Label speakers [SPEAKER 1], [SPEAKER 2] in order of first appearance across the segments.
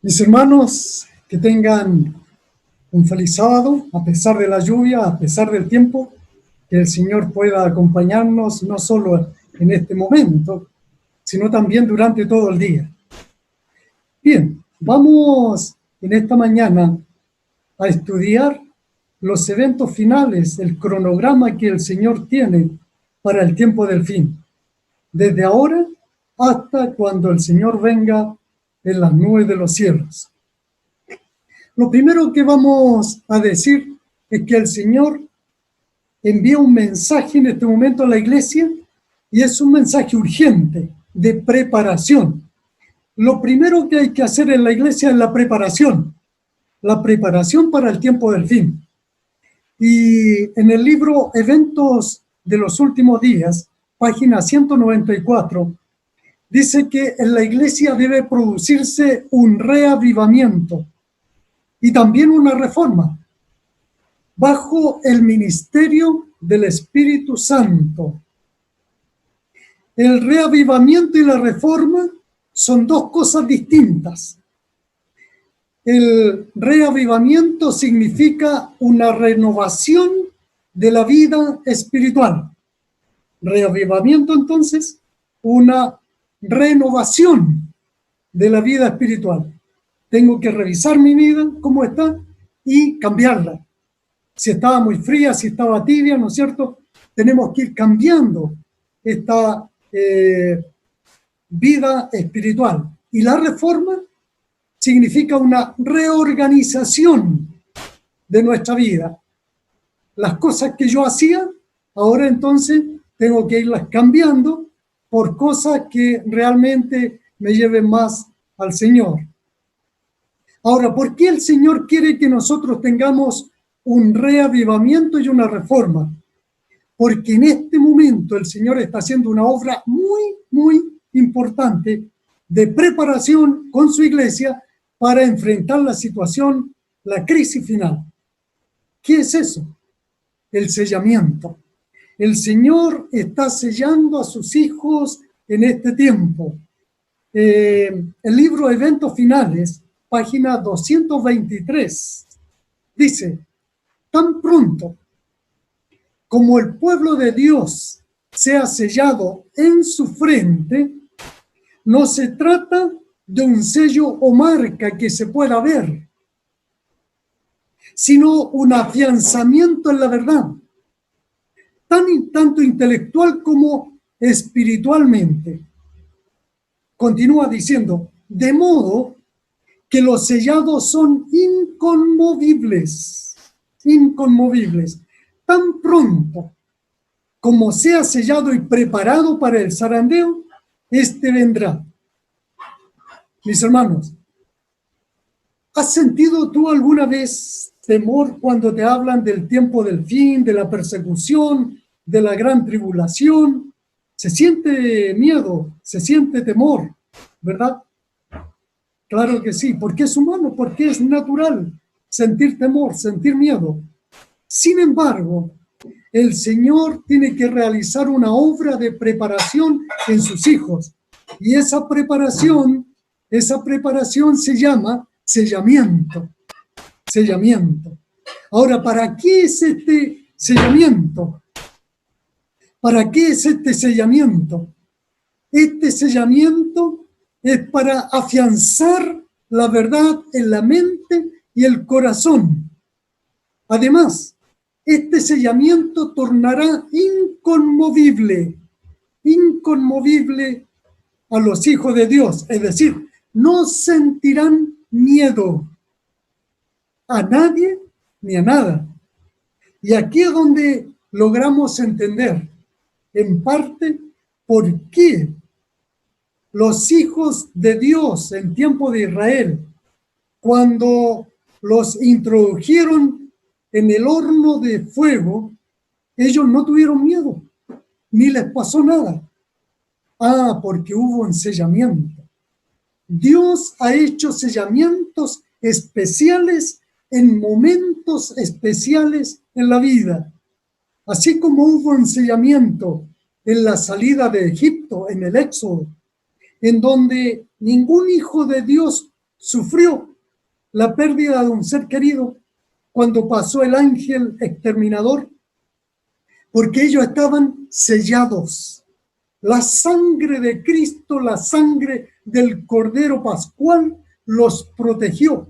[SPEAKER 1] Mis hermanos, que tengan un feliz sábado, a pesar de la lluvia, a pesar del tiempo, que el Señor pueda acompañarnos no solo en este momento, sino también durante todo el día. Bien, vamos en esta mañana a estudiar los eventos finales, el cronograma que el Señor tiene para el tiempo del fin, desde ahora hasta cuando el Señor venga en las nubes de los cielos. Lo primero que vamos a decir es que el Señor envía un mensaje en este momento a la iglesia y es un mensaje urgente de preparación. Lo primero que hay que hacer en la iglesia es la preparación para el tiempo del fin. Y en el libro Eventos de los Últimos Días, página 194, dice que en la iglesia debe producirse un reavivamiento y también una reforma bajo el ministerio del Espíritu Santo. El reavivamiento y la reforma son dos cosas distintas. El reavivamiento significa una renovación de la vida espiritual. Reavivamiento, entonces, una renovación de la vida espiritual. Tengo que revisar mi vida, cómo está, y cambiarla. Si estaba muy fría, si estaba tibia, ¿no es cierto? Tenemos que ir cambiando esta vida espiritual. Y la reforma significa una reorganización de nuestra vida. Las cosas que yo hacía, ahora entonces tengo que irlas cambiando por cosas que realmente me lleven más al Señor. Ahora, ¿por qué el Señor quiere que nosotros tengamos un reavivamiento y una reforma? Porque en este momento el Señor está haciendo una obra muy importante de preparación con su iglesia para enfrentar la situación, la crisis final. ¿Qué es eso? El sellamiento. El Señor está sellando a sus hijos en este tiempo. El libro Eventos Finales, página 223, dice: tan pronto como el pueblo de Dios sea sellado en su frente, no se trata de un sello o marca que se pueda ver, sino un afianzamiento en la verdad, tanto intelectual como espiritualmente. Continúa diciendo, de modo que los sellados son inconmovibles, tan pronto como sea sellado y preparado para el zarandeo, este vendrá. Mis hermanos, ¿has sentido tú alguna vez temor cuando te hablan del tiempo del fin, de la persecución, de la gran tribulación? Se siente miedo, se siente temor, ¿verdad? Claro que sí, porque es humano, porque es natural sentir temor, sentir miedo. Sin embargo, el Señor tiene que realizar una obra de preparación en sus hijos. Y esa preparación se llama sellamiento. Ahora, ¿para qué es este sellamiento? ¿Para qué es este sellamiento? Este sellamiento es para afianzar la verdad en la mente y el corazón. Además, este sellamiento tornará inconmovible a los hijos de Dios. Es decir, no sentirán miedo a nadie ni a nada. Y aquí es donde logramos entender, en parte, por qué los hijos de Dios en tiempo de Israel, cuando los introdujeron en el horno de fuego, ellos no tuvieron miedo, ni les pasó nada. Porque hubo un sellamiento. Dios ha hecho sellamientos especiales en momentos especiales en la vida. Así como hubo un sellamiento en la salida de Egipto, en el Éxodo, en donde ningún hijo de Dios sufrió la pérdida de un ser querido cuando pasó el ángel exterminador, porque ellos estaban sellados. La sangre de Cristo, la sangre del Cordero Pascual los protegió.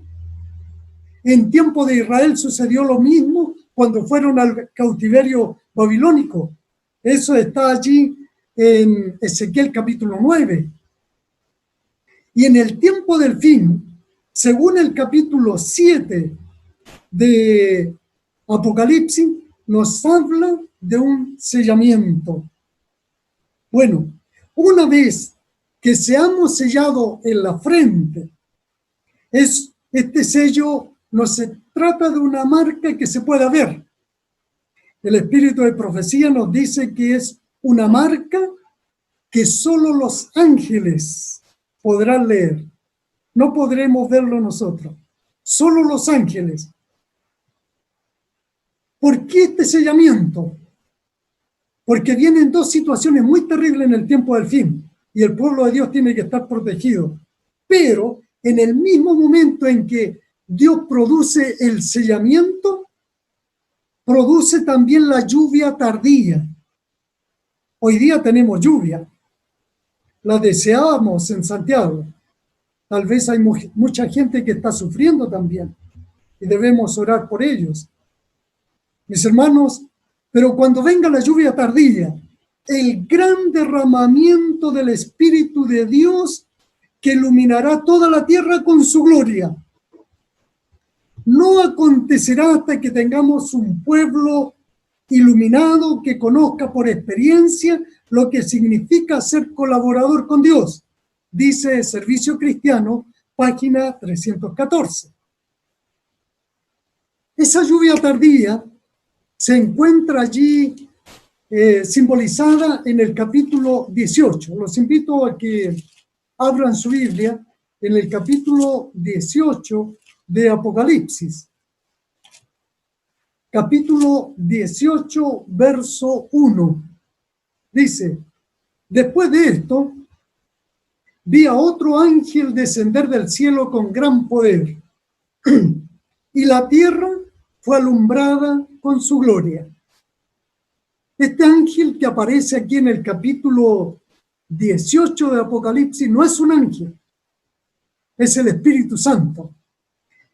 [SPEAKER 1] En tiempo de Israel sucedió lo mismo cuando fueron al cautiverio babilónico. Eso está allí en Ezequiel capítulo 9. Y en el tiempo del fin, según el capítulo 7 de Apocalipsis, nos habla de un sellamiento. Bueno, una vez que seamos sellados en la frente, este sello no se trata de una marca que se pueda ver. El espíritu de profecía nos dice que es una marca que solo los ángeles podrán leer. No podremos verlo nosotros. Solo los ángeles. ¿Por qué este sellamiento? Porque vienen dos situaciones muy terribles en el tiempo del fin y el pueblo de Dios tiene que estar protegido. Pero en el mismo momento en que Dios produce el sellamiento, produce también la lluvia tardía. Hoy día tenemos lluvia. La deseábamos en Santiago. Tal vez hay mucha gente que está sufriendo también y debemos orar por ellos. Mis hermanos, pero cuando venga la lluvia tardía, el gran derramamiento del Espíritu de Dios que iluminará toda la tierra con su gloria, no acontecerá hasta que tengamos un pueblo iluminado que conozca por experiencia lo que significa ser colaborador con Dios, dice Servicio Cristiano, página 314. Esa lluvia tardía se encuentra allí simbolizada en el capítulo 18. Los invito a que abran su Biblia en el capítulo 18 de Apocalipsis. Capítulo 18, verso 1. Dice, después de esto, vi a otro ángel descender del cielo con gran poder, y la tierra fue alumbrada con su gloria. Este ángel que aparece aquí en el capítulo 18 de Apocalipsis no es un ángel, es el Espíritu Santo.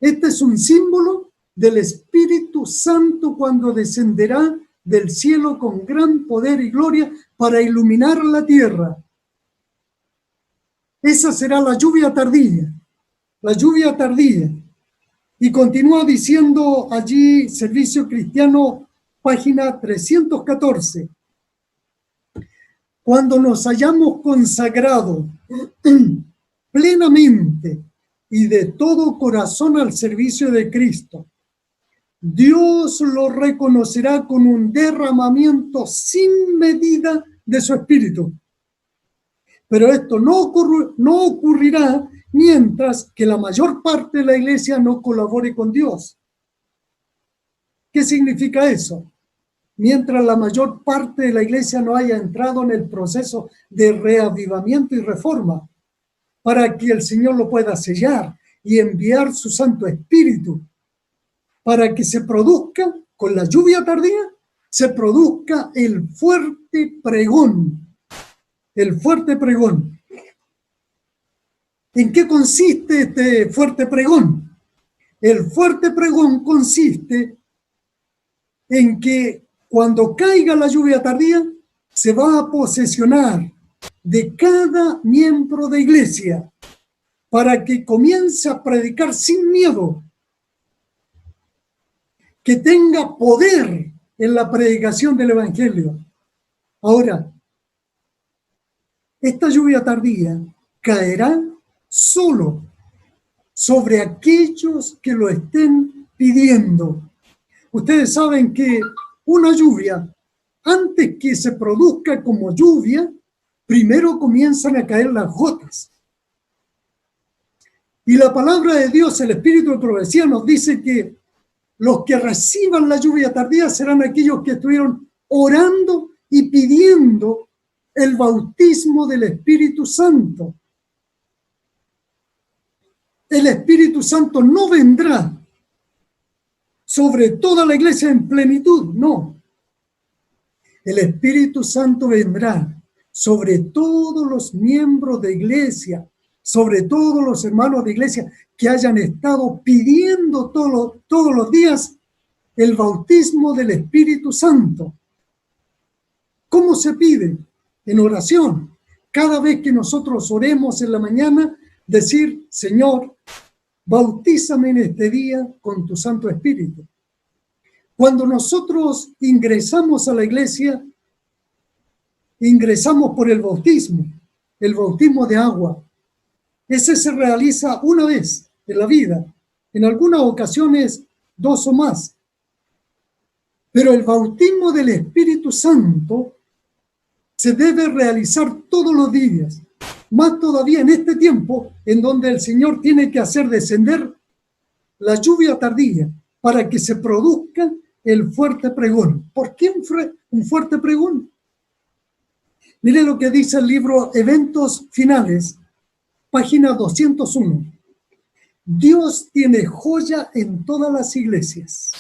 [SPEAKER 1] Este es un símbolo del Espíritu Santo cuando descenderá del cielo con gran poder y gloria para iluminar la tierra. Esa será la lluvia tardía, la lluvia tardía. Y continúa diciendo allí Servicio Cristiano, página 314. Cuando nos hayamos consagrado plenamente y de todo corazón al servicio de Cristo, Dios lo reconocerá con un derramamiento sin medida de su Espíritu. Pero esto no ocurrirá mientras que la mayor parte de la iglesia no colabore con Dios. ¿Qué significa eso? Mientras la mayor parte de la iglesia no haya entrado en el proceso de reavivamiento y reforma, para que el Señor lo pueda sellar y enviar su Santo Espíritu, para que se produzca, con la lluvia tardía, se produzca el fuerte pregón. El fuerte pregón. ¿En qué consiste este fuerte pregón? El fuerte pregón consiste en que cuando caiga la lluvia tardía, se va a posesionar de cada miembro de iglesia para que comience a predicar sin miedo, que tenga poder en la predicación del Evangelio. Ahora, esta lluvia tardía caerá solo sobre aquellos que lo estén pidiendo. Ustedes saben que una lluvia, antes que se produzca como lluvia, primero comienzan a caer las gotas. Y la palabra de Dios, el Espíritu de profecía, nos dice que los que reciban la lluvia tardía serán aquellos que estuvieron orando y pidiendo el bautismo del Espíritu Santo. el Espíritu Santo no vendrá sobre toda la iglesia en plenitud, no. El Espíritu Santo vendrá sobre todos los miembros de iglesia, sobre todos los hermanos de iglesia que hayan estado pidiendo todos los días el bautismo del Espíritu Santo. ¿Cómo se pide? En oración. Cada vez que nosotros oremos en la mañana, decir, Señor, bautízame en este día con tu Santo Espíritu. Cuando nosotros ingresamos a la iglesia, ingresamos por el bautismo de agua. Ese se realiza una vez en la vida, en algunas ocasiones 2 o más. Pero el bautismo del Espíritu Santo se debe realizar todos los días, más todavía en este tiempo en donde el Señor tiene que hacer descender la lluvia tardía para que se produzca el fuerte pregón. ¿Por qué un fuerte pregón? Mire lo que dice el libro Eventos Finales, página 201. Dios tiene joya en todas las iglesias.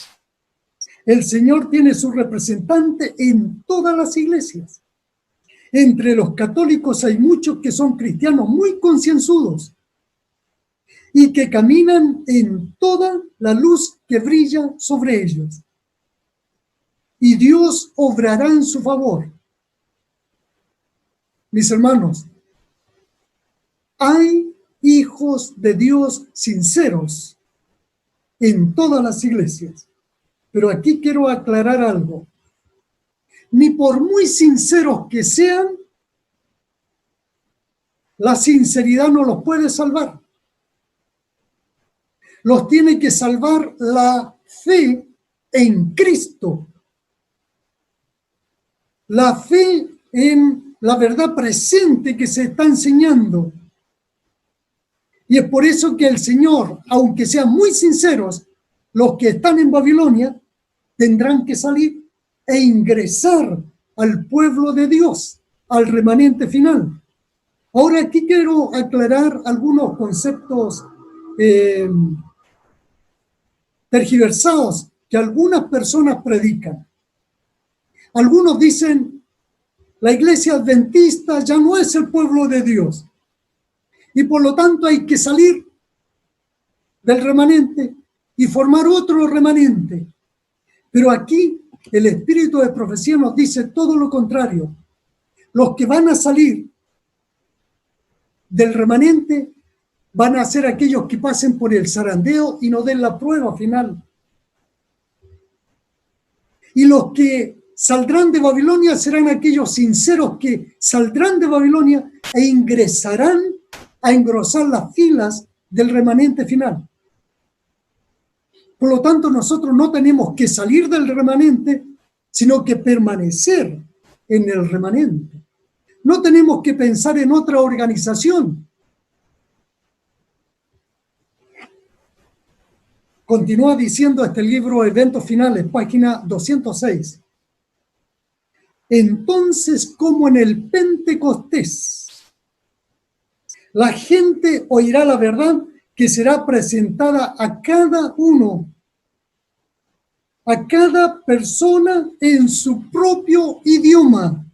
[SPEAKER 1] El Señor tiene su representante en todas las iglesias. Entre los católicos hay muchos que son cristianos muy concienzudos y que caminan en toda la luz que brilla sobre ellos. Y Dios obrará en su favor. Mis hermanos, hay hijos de Dios sinceros en todas las iglesias. Pero aquí quiero aclarar algo. Ni por muy sinceros que sean, la sinceridad no los puede salvar. Los tiene que salvar la fe en Cristo. La fe en la verdad presente que se está enseñando. Y es por eso que el Señor, aunque sean muy sinceros, los que están en Babilonia tendrán que salir e ingresar al pueblo de Dios, al remanente final. Ahora aquí quiero aclarar algunos conceptos tergiversados que algunas personas predican. Algunos dicen, la iglesia adventista ya no es el pueblo de Dios y por lo tanto hay que salir del remanente y formar otro remanente. Pero aquí el espíritu de profecía nos dice todo lo contrario. Los que van a salir del remanente van a ser aquellos que pasen por el zarandeo y no den la prueba final. Y los que saldrán de Babilonia serán aquellos sinceros que saldrán de Babilonia e ingresarán a engrosar las filas del remanente final. Por lo tanto, nosotros no tenemos que salir del remanente, sino que permanecer en el remanente. No tenemos que pensar en otra organización. Continúa diciendo este libro Eventos Finales, página 206. Entonces, como en el Pentecostés, la gente oirá la verdad que será presentada a cada uno, a cada persona en su propio idioma.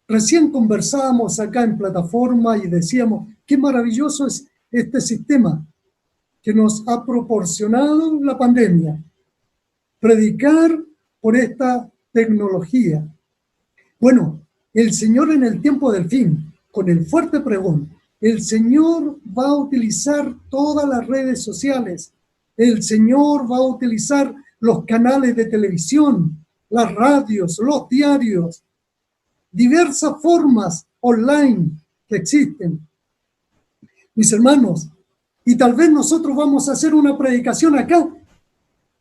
[SPEAKER 1] Recién conversábamos acá en plataforma y decíamos, qué maravilloso es este sistema que nos ha proporcionado la pandemia. Predicar por esta tecnología. Bueno, el Señor en el tiempo del fin, con el fuerte pregón, el Señor va a utilizar todas las redes sociales. El Señor va a utilizar los canales de televisión, las radios, los diarios, diversas formas online que existen. Mis hermanos, y tal vez nosotros vamos a hacer una predicación acá,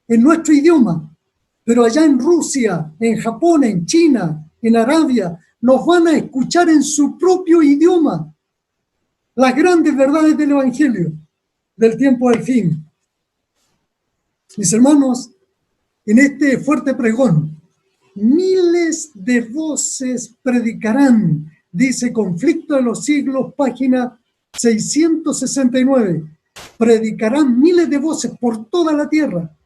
[SPEAKER 1] en nuestro idioma, pero allá en Rusia, en Japón, en China, en Arabia, nos van a escuchar en su propio idioma las grandes verdades del Evangelio, del tiempo del fin. Mis hermanos, en este fuerte pregón, miles de voces predicarán, dice Conflicto de los Siglos, página 669. Predicarán miles de voces por toda la tierra.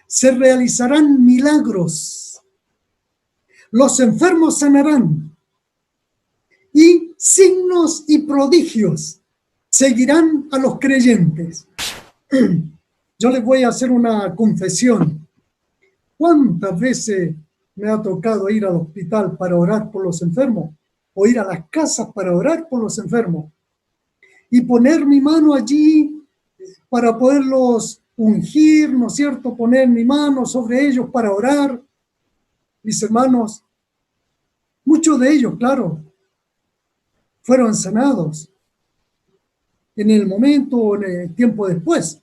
[SPEAKER 1] Se realizarán milagros. Los enfermos sanarán. Y signos y prodigios seguirán a los creyentes. Yo les voy a hacer una confesión. ¿Cuántas veces me ha tocado ir al hospital para orar por los enfermos? O ir a las casas para orar por los enfermos. Y poner mi mano allí para poderlos ungir, ¿no es cierto? Poner mi mano sobre ellos para orar. Mis hermanos, muchos de ellos, claro, fueron sanados en el momento o en el tiempo después.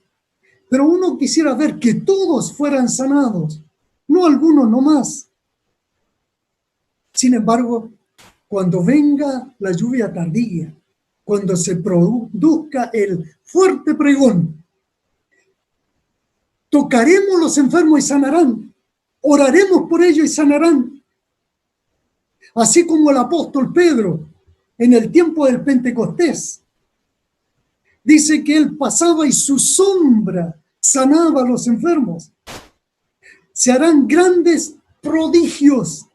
[SPEAKER 1] Pero uno quisiera ver que todos fueran sanados, no algunos nomás. Sin embargo, cuando venga la lluvia tardía, cuando se produzca el fuerte pregón, tocaremos los enfermos y sanarán, oraremos por ellos y sanarán. Así como el apóstol Pedro, en el tiempo del Pentecostés, dice que él pasaba y su sombra sanaba a los enfermos. Se harán grandes prodigios,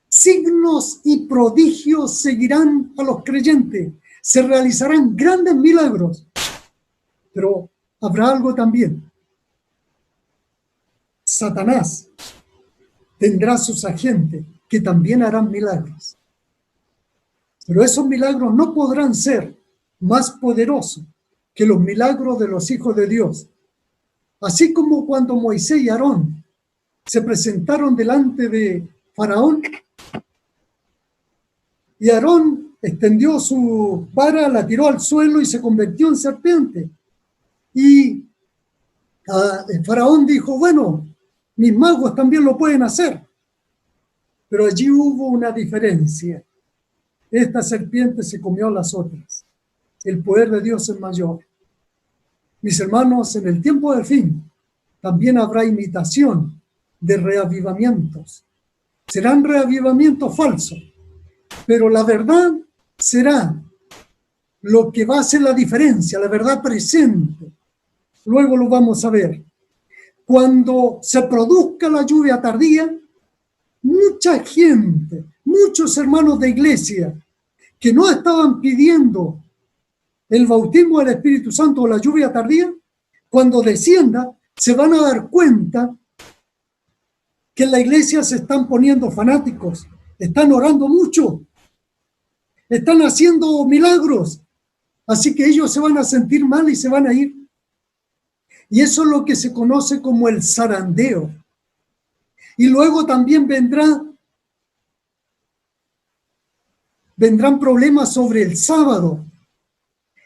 [SPEAKER 1] signos y prodigios seguirán a los creyentes. Se realizarán grandes milagros. Pero habrá algo también. Satanás tendrá sus agentes que también harán milagros. Pero esos milagros no podrán ser más poderosos que los milagros de los hijos de Dios. Así como cuando Moisés y Aarón se presentaron delante de Faraón, y Aarón extendió su vara, la tiró al suelo y se convirtió en serpiente. Y Faraón dijo, bueno, mis magos también lo pueden hacer. Pero allí hubo una diferencia. Esta serpiente se comió a las otras. El poder de Dios es mayor. Mis hermanos, en el tiempo del fin, también habrá imitación de reavivamientos. Serán reavivamientos falsos, pero la verdad será lo que va a hacer la diferencia, la verdad presente. Luego lo vamos a ver. Cuando se produzca la lluvia tardía, mucha gente, muchos hermanos de iglesia que no estaban pidiendo el bautismo del Espíritu Santo o la lluvia tardía, cuando descienda, se van a dar cuenta que en la iglesia se están poniendo fanáticos, están orando mucho, están haciendo milagros, así que ellos se van a sentir mal y se van a ir. Y eso es lo que se conoce como el zarandeo. Y luego también vendrán problemas sobre el sábado.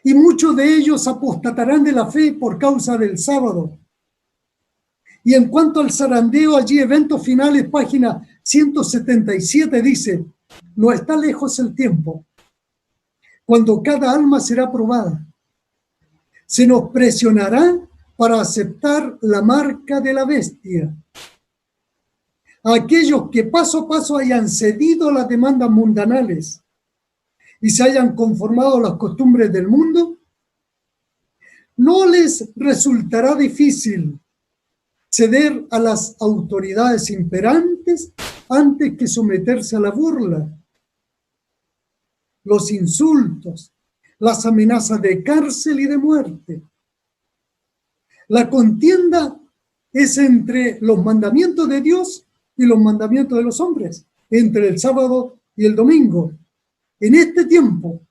[SPEAKER 1] Y muchos de ellos apostatarán de la fe por causa del sábado. Y en cuanto al zarandeo, allí eventos finales, página 177 dice, no está lejos el tiempo, cuando cada alma será probada. Se nos presionará para aceptar la marca de la bestia. Aquellos que paso a paso hayan cedido las demandas mundanales y se hayan conformado a las costumbres del mundo, no les resultará difícil ceder a las autoridades imperantes antes que someterse a la burla, los insultos, las amenazas de cárcel y de muerte. La contienda es entre los mandamientos de Dios y los mandamientos de los hombres, entre el sábado y el domingo. En este tiempo,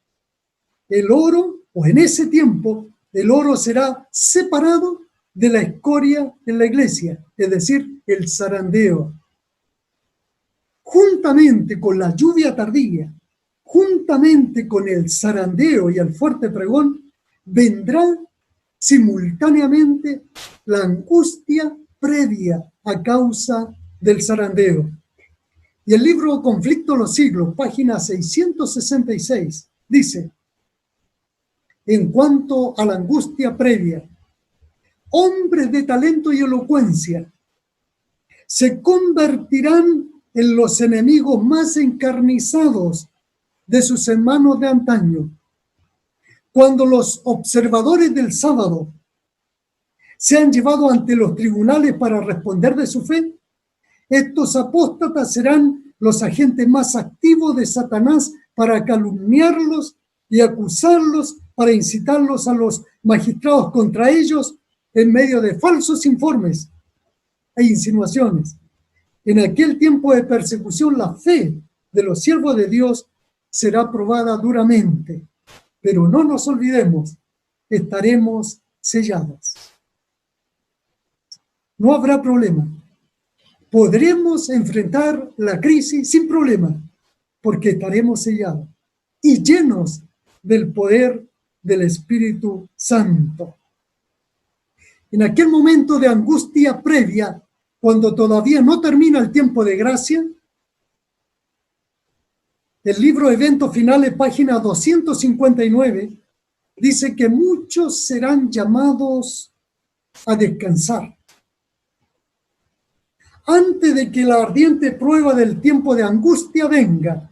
[SPEAKER 1] el oro, o en ese tiempo, el oro será separado de la escoria en la iglesia, es decir, el zarandeo. Juntamente con la lluvia tardía, juntamente con el zarandeo y el fuerte pregón, vendrá simultáneamente la angustia previa a causa del zarandeo. Y el libro Conflicto de los Siglos, página 666, dice, en cuanto a la angustia previa, hombres de talento y elocuencia se convertirán en los enemigos más encarnizados de sus hermanos de antaño. Cuando los observadores del sábado sean llevados ante los tribunales para responder de su fe, estos apóstatas serán los agentes más activos de Satanás para calumniarlos y acusarlos, para incitarlos a los magistrados contra ellos en medio de falsos informes e insinuaciones. En aquel tiempo de persecución, la fe de los siervos de Dios será probada duramente, pero no nos olvidemos, estaremos sellados. No habrá problema. Podremos enfrentar la crisis sin problema, porque estaremos sellados y llenos del poder del Espíritu Santo. En aquel momento de angustia previa, cuando todavía no termina el tiempo de gracia, el libro Eventos Finales, página 259, dice que muchos serán llamados a descansar. Antes de que la ardiente prueba del tiempo de angustia venga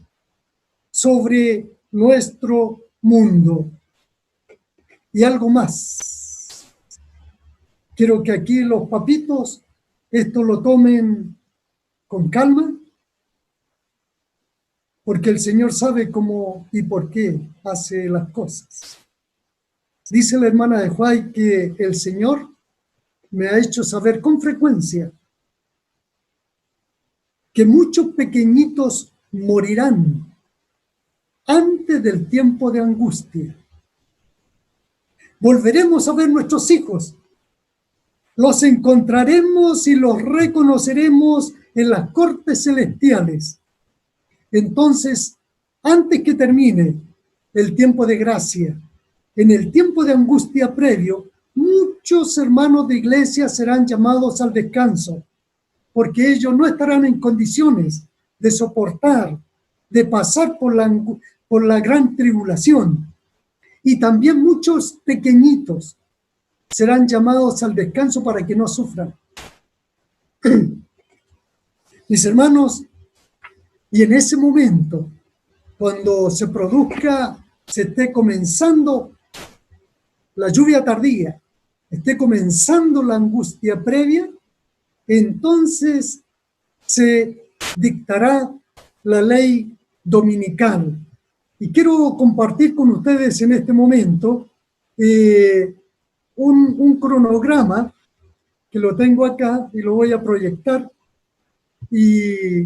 [SPEAKER 1] sobre nuestro mundo. Y algo más. Quiero que aquí los papitos esto lo tomen con calma, porque el Señor sabe cómo y por qué hace las cosas. Dice la hermana de Juárez que el Señor me ha hecho saber con frecuencia que muchos pequeñitos morirán antes del tiempo de angustia. Volveremos a ver nuestros hijos. Los encontraremos y los reconoceremos en las cortes celestiales. Entonces, antes que termine el tiempo de gracia, en el tiempo de angustia previo, muchos hermanos de iglesia serán llamados al descanso, porque ellos no estarán en condiciones de soportar, de pasar por la gran tribulación. Y también muchos pequeñitos serán llamados al descanso para que no sufran. Mis hermanos, y en ese momento, cuando se esté comenzando la lluvia tardía, esté comenzando la angustia previa, entonces se dictará la ley dominical. Y quiero compartir con ustedes en este momento un cronograma que lo tengo acá y lo voy a proyectar. Y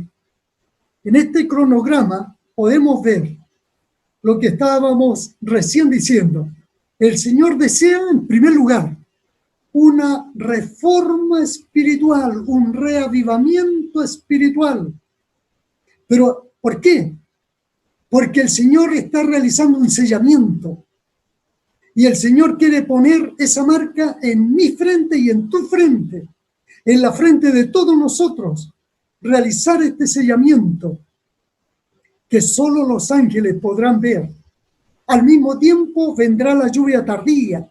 [SPEAKER 1] en este cronograma podemos ver lo que estábamos recién diciendo. El Señor desea, en primer lugar, una reforma espiritual, un reavivamiento espiritual. ¿Pero por qué? Porque el Señor está realizando un sellamiento. Y el Señor quiere poner esa marca en mi frente y en tu frente, en la frente de todos nosotros, realizar este sellamiento que solo los ángeles podrán ver. Al mismo tiempo vendrá la lluvia tardía.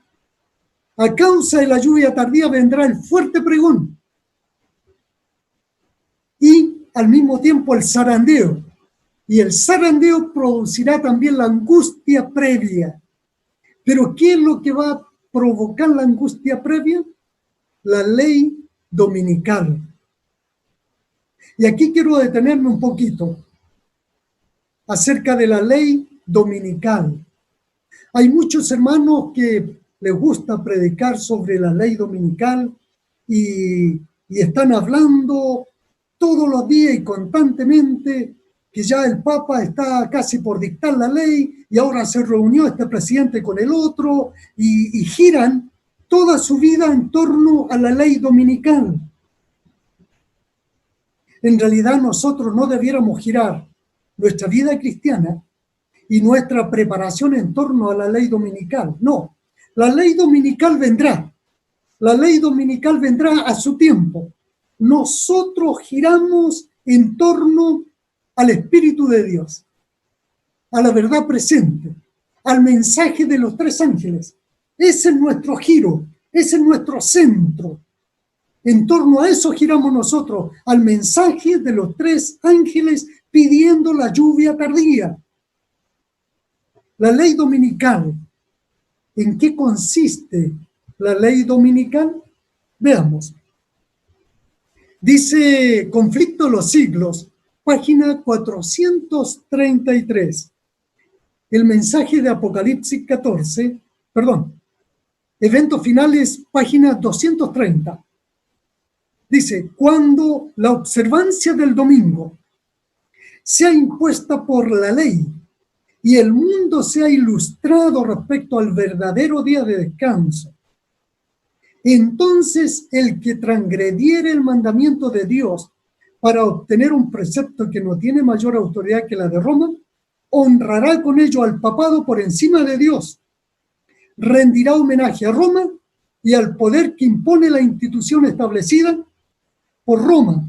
[SPEAKER 1] A causa de la lluvia tardía vendrá el fuerte pregón. Y al mismo tiempo el zarandeo. Y el zarandeo producirá también la angustia previa. Pero ¿qué es lo que va a provocar la angustia previa? La ley dominical. Y aquí quiero detenerme un poquito acerca de la ley dominical. Hay muchos hermanos que les gusta predicar sobre la ley dominical y están hablando todos los días y constantemente que ya el Papa está casi por dictar la ley y ahora se reunió este presidente con el otro y giran toda su vida en torno a la ley dominical. En realidad nosotros no debiéramos girar nuestra vida cristiana y nuestra preparación en torno a la ley dominical. No, la ley dominical vendrá. La ley dominical vendrá a su tiempo. Nosotros giramos en torno al Espíritu de Dios, a la verdad presente, al mensaje de los tres ángeles. Ese es nuestro giro, ese es nuestro centro. En torno a eso giramos nosotros, al mensaje de los tres ángeles pidiendo la lluvia tardía. La ley dominical ¿En qué consiste la ley dominical? Veamos. Dice Conflicto de los Siglos, página 433. El mensaje de Apocalipsis 14, perdón, Eventos Finales, página 230. Dice, cuando la observancia del domingo sea impuesta por la ley y el mundo sea ilustrado respecto al verdadero día de descanso, entonces el que transgrediere el mandamiento de Dios para obtener un precepto que no tiene mayor autoridad que la de Roma, honrará con ello al papado por encima de Dios, rendirá homenaje a Roma y al poder que impone la institución establecida por Roma,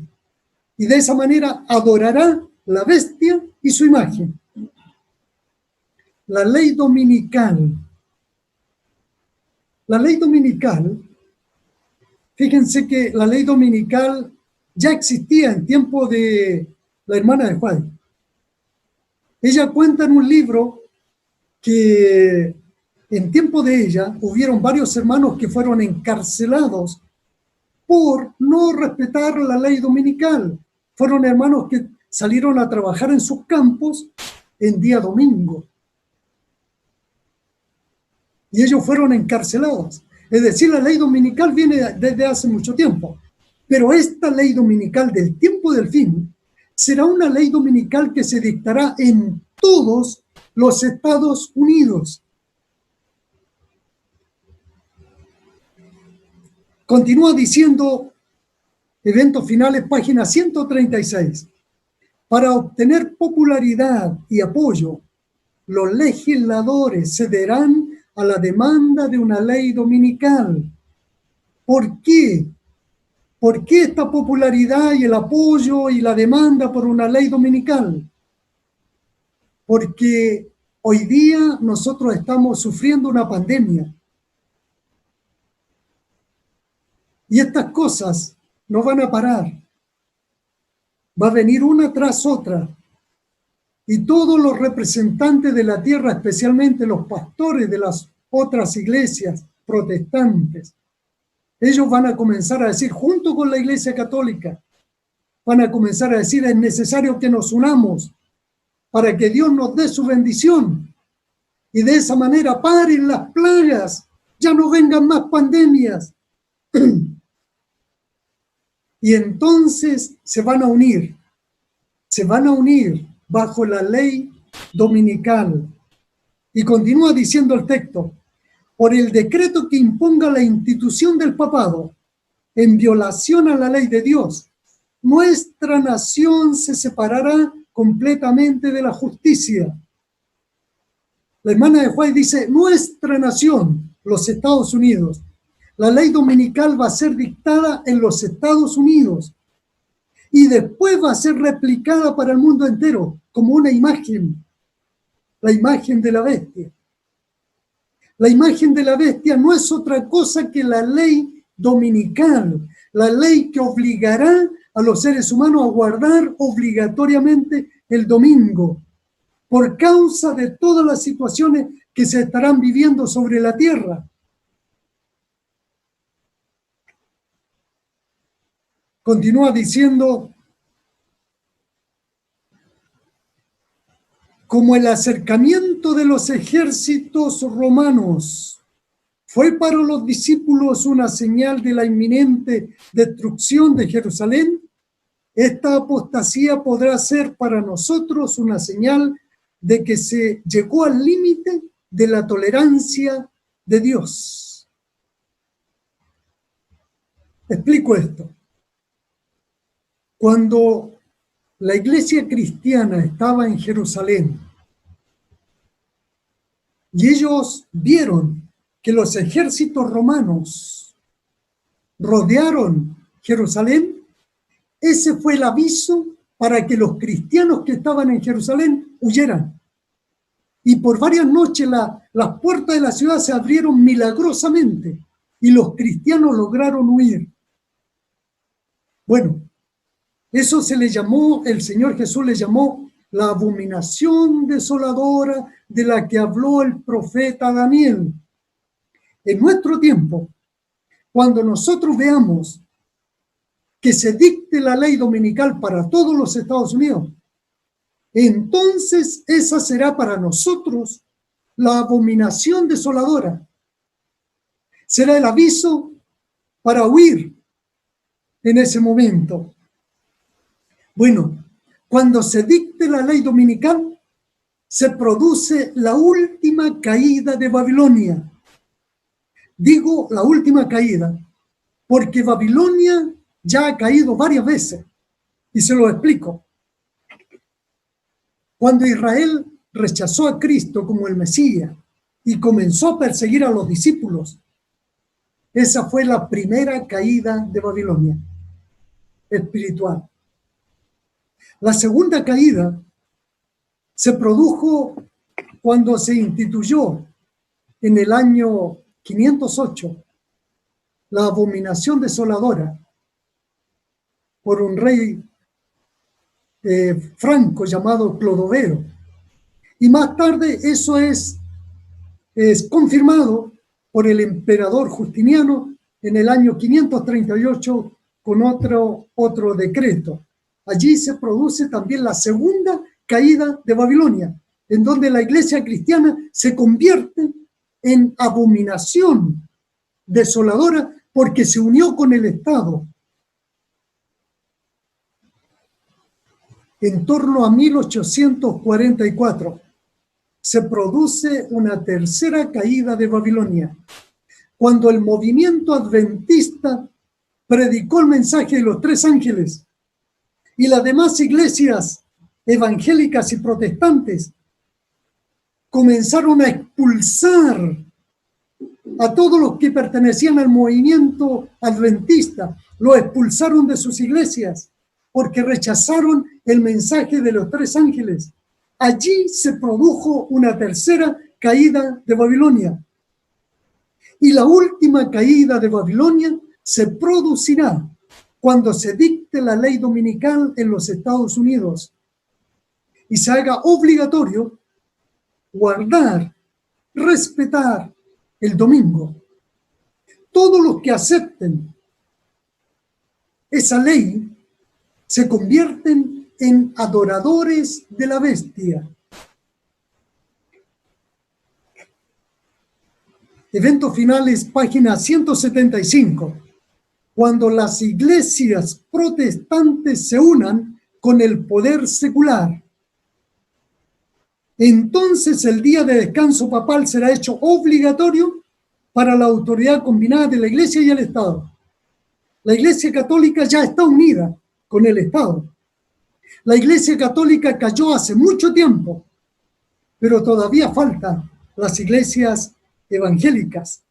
[SPEAKER 1] y de esa manera adorará la bestia y su imagen. La ley dominical. La ley dominical, fíjense que la ley dominical ya existía en tiempo de la hermana de Juan. Ella cuenta en un libro que en tiempo de ella hubieron varios hermanos que fueron encarcelados por no respetar la ley dominical. Fueron hermanos que salieron a trabajar en sus campos en día domingo. Y ellos fueron encarcelados. Es decir, la ley dominical viene desde hace mucho tiempo. Pero esta ley dominical del tiempo del fin será una ley dominical que se dictará en todos los Estados Unidos. Continúa diciendo, Eventos Finales, página 136. Para obtener popularidad y apoyo, los legisladores cederán a la demanda de una ley dominical. ¿Por qué? ¿Por qué esta popularidad y el apoyo y la demanda por una ley dominical? Porque hoy día nosotros estamos sufriendo una pandemia. Y estas cosas no van a parar. Va a venir una tras otra. Y todos los representantes de la tierra, especialmente los pastores de las otras iglesias protestantes, ellos van a comenzar a decir, junto con la Iglesia Católica, van a comenzar a decir, es necesario que nos unamos para que Dios nos dé su bendición. Y de esa manera paren las plagas, ya no vengan más pandemias. Y entonces se van a unir bajo la ley dominical. Y continúa diciendo el texto, por el decreto que imponga la institución del papado en violación a la ley de Dios, nuestra nación se separará completamente de la justicia. La hermana de Juárez dice, nuestra nación, los Estados Unidos, la ley dominical va a ser dictada en los Estados Unidos y después va a ser replicada para el mundo entero como una imagen, la imagen de la bestia. La imagen de la bestia no es otra cosa que la ley dominical, la ley que obligará a los seres humanos a guardar obligatoriamente el domingo, por causa de todas las situaciones que se estarán viviendo sobre la tierra. Continúa diciendo, como el acercamiento de los ejércitos romanos fue para los discípulos una señal de la inminente destrucción de Jerusalén, esta apostasía podrá ser para nosotros una señal de que se llegó al límite de la tolerancia de Dios. Explico esto. Cuando la iglesia cristiana estaba en Jerusalén y ellos vieron que los ejércitos romanos rodearon Jerusalén, ese fue el aviso para que los cristianos que estaban en Jerusalén huyeran. Y por varias noches las puertas de la ciudad se abrieron milagrosamente y los cristianos lograron huir. Bueno, eso se le llamó, el Señor Jesús le llamó la abominación desoladora de la que habló el profeta Daniel. En nuestro tiempo, cuando nosotros veamos que se dicte la ley dominical para todos los Estados Unidos, entonces esa será para nosotros la abominación desoladora. Será el aviso para huir en ese momento. Bueno, cuando se dicte la ley dominical, se produce la última caída de Babilonia. Digo la última caída, porque Babilonia ya ha caído varias veces, y se lo explico. Cuando Israel rechazó a Cristo como el Mesías y comenzó a perseguir a los discípulos, esa fue la primera caída de Babilonia espiritual. La segunda caída se produjo cuando se instituyó en el año 508 la abominación desoladora por un rey franco llamado Clodoveo. Y más tarde eso es confirmado por el emperador Justiniano en el año 538 con otro decreto. Allí se produce también la segunda caída de Babilonia, en donde la iglesia cristiana se convierte en abominación desoladora porque se unió con el Estado. En torno a 1844 se produce una tercera caída de Babilonia, cuando el movimiento adventista predicó el mensaje de los tres ángeles y las demás iglesias evangélicas y protestantes comenzaron a expulsar a todos los que pertenecían al movimiento adventista. Lo expulsaron de sus iglesias porque rechazaron el mensaje de los tres ángeles. Allí se produjo una tercera caída de Babilonia. Y la última caída de Babilonia se producirá cuando se dicte la ley dominical en los Estados Unidos y se haga obligatorio guardar, respetar el domingo. Todos los que acepten esa ley se convierten en adoradores de la bestia. Eventos finales, página 175. Cuando las iglesias protestantes se unan con el poder secular, entonces el día de descanso papal será hecho obligatorio para la autoridad combinada de la iglesia y el Estado. La iglesia católica ya está unida con el Estado. La iglesia católica cayó hace mucho tiempo, pero todavía faltan las iglesias evangélicas.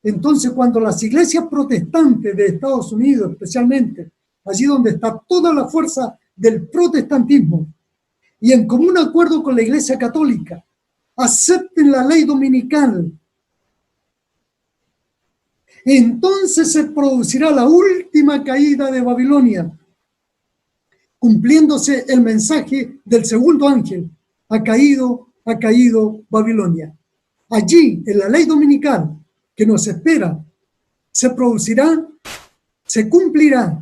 [SPEAKER 1] Entonces, cuando las iglesias protestantes de Estados Unidos, especialmente, allí donde está toda la fuerza del protestantismo, y en común acuerdo con la iglesia católica, acepten la ley dominical, entonces se producirá la última caída de Babilonia, cumpliéndose el mensaje del segundo ángel: ha caído Babilonia. Allí, en la ley dominical que nos espera, se producirá, se cumplirá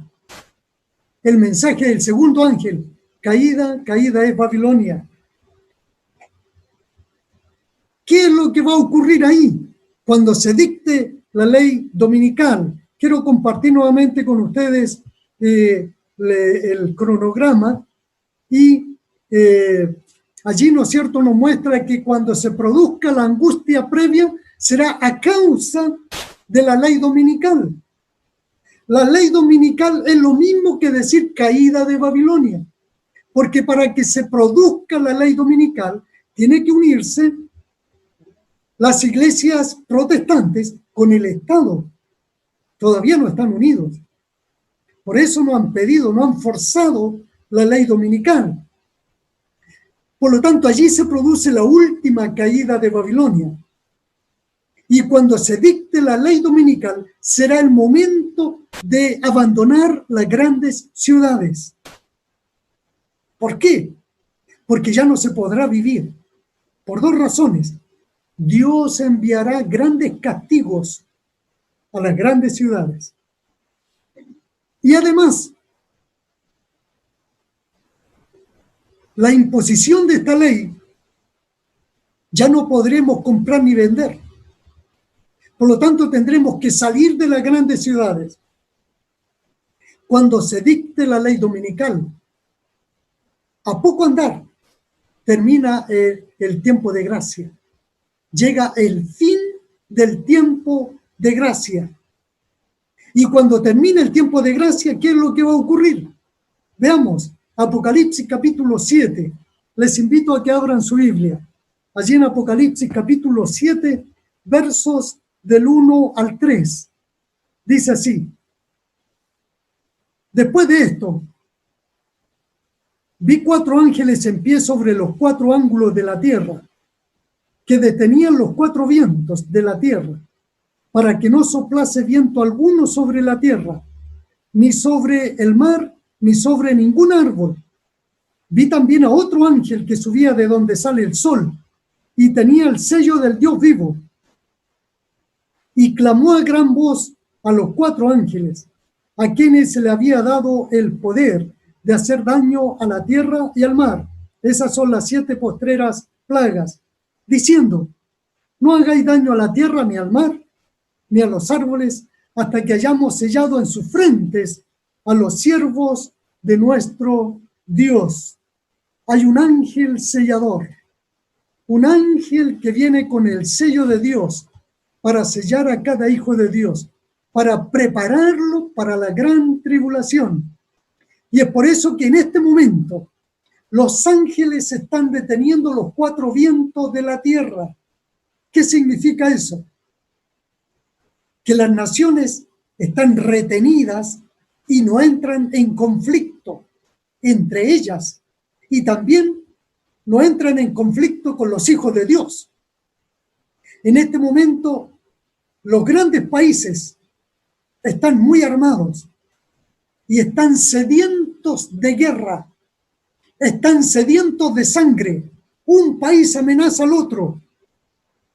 [SPEAKER 1] el mensaje del segundo ángel: caída es Babilonia. ¿Qué es lo que va a ocurrir ahí cuando se dicte la ley dominical? Quiero compartir nuevamente con ustedes el cronograma y allí, ¿no es cierto?, nos muestra que cuando se produzca la angustia previa será a causa de la ley dominical. La ley dominical es lo mismo que decir caída de Babilonia, porque para que se produzca la ley dominical tiene que unirse las iglesias protestantes con el Estado. Todavía no están unidos. Por eso no han pedido, no han forzado la ley dominical. Por lo tanto, allí se produce la última caída de Babilonia. Y cuando se dicte la ley dominical, será el momento de abandonar las grandes ciudades. ¿Por qué? Porque ya no se podrá vivir. Por dos razones. Dios enviará grandes castigos a las grandes ciudades. Y además, la imposición de esta ley ya no podremos comprar ni vender. Por lo tanto, tendremos que salir de las grandes ciudades. Cuando se dicte la ley dominical, a poco andar, termina el tiempo de gracia. Llega el fin del tiempo de gracia. Y cuando termine el tiempo de gracia, ¿qué es lo que va a ocurrir? Veamos, Apocalipsis capítulo 7. Les invito a que abran su Biblia. Allí en Apocalipsis capítulo 7, versos del 1 al 3. Dice así: después de esto, vi 4 ángeles en pie sobre los 4 ángulos de la tierra, que detenían los 4 vientos de la tierra, para que no soplase viento alguno sobre la tierra, ni sobre el mar, ni sobre ningún árbol. Vi también a otro ángel que subía de donde sale el sol, y tenía el sello del Dios vivo. Y clamó a gran voz a los 4 ángeles, a quienes se le había dado el poder de hacer daño a la tierra y al mar. Esas son las 7 postreras plagas, diciendo: no hagáis daño a la tierra, ni al mar, ni a los árboles, hasta que hayamos sellado en sus frentes a los siervos de nuestro Dios. Hay un ángel sellador, un ángel que viene con el sello de Dios para sellar a cada hijo de Dios, para prepararlo para la gran tribulación. Y es por eso que en este momento los ángeles están deteniendo los 4 vientos de la tierra. ¿Qué significa eso? Que las naciones están retenidas y no entran en conflicto entre ellas, y también no entran en conflicto con los hijos de Dios. En este momento, los grandes países están muy armados y están sedientos de guerra, están sedientos de sangre. Un país amenaza al otro.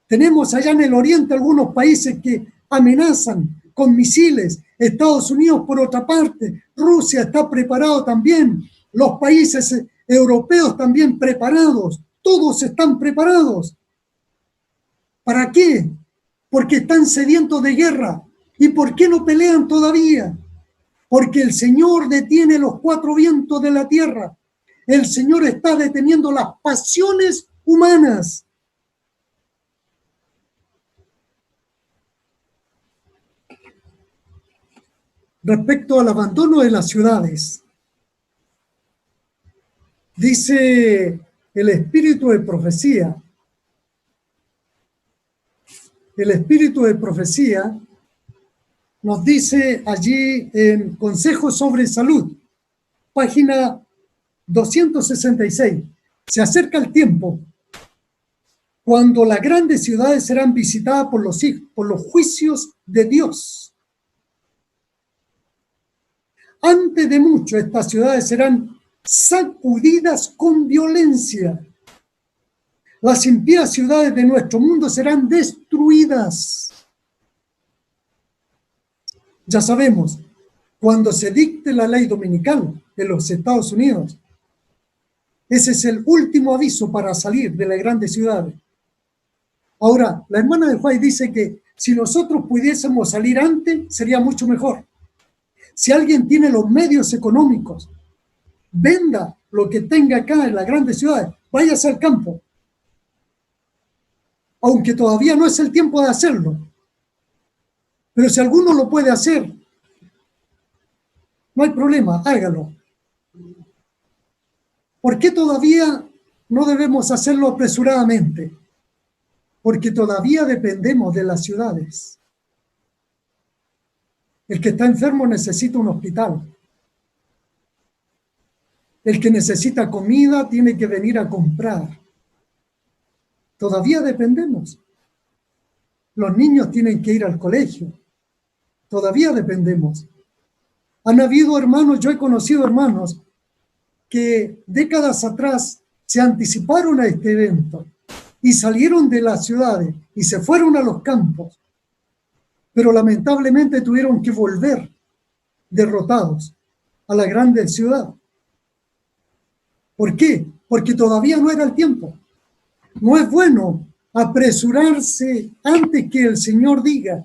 [SPEAKER 1] Tenemos allá en el oriente algunos países que amenazan con misiles. Estados Unidos, por otra parte, Rusia está preparado también. Los países europeos también preparados. Todos están preparados. ¿Para qué? Porque están sedientos de guerra. ¿Y por qué no pelean todavía? Porque el Señor detiene los 4 vientos de la tierra. El Señor está deteniendo las pasiones humanas. Respecto al abandono de las ciudades, dice el espíritu de profecía. El espíritu de profecía nos dice allí en Consejos sobre Salud, página 266. Se acerca el tiempo cuando las grandes ciudades serán visitadas por los juicios de Dios. Antes de mucho, estas ciudades serán sacudidas con violencia. Las impías ciudades de nuestro mundo serán destruidas. Ya sabemos, cuando se dicte la ley dominical en los Estados Unidos, ese es el último aviso para salir de las grandes ciudades. Ahora, la hermana de White dice que si nosotros pudiésemos salir antes, sería mucho mejor. Si alguien tiene los medios económicos, venda lo que tenga acá en las grandes ciudades, váyase al campo. Aunque todavía no es el tiempo de hacerlo. Pero si alguno lo puede hacer, no hay problema, hágalo. ¿Por qué todavía no debemos hacerlo apresuradamente? Porque todavía dependemos de las ciudades. El que está enfermo necesita un hospital. El que necesita comida tiene que venir a comprar. Todavía dependemos. Los niños tienen que ir al colegio. Todavía dependemos. Han habido hermanos, yo he conocido hermanos que décadas atrás se anticiparon a este evento y salieron de las ciudades y se fueron a los campos, pero lamentablemente tuvieron que volver derrotados a la grande ciudad. ¿Por qué? Porque todavía no era el tiempo. No es bueno apresurarse antes que el Señor diga.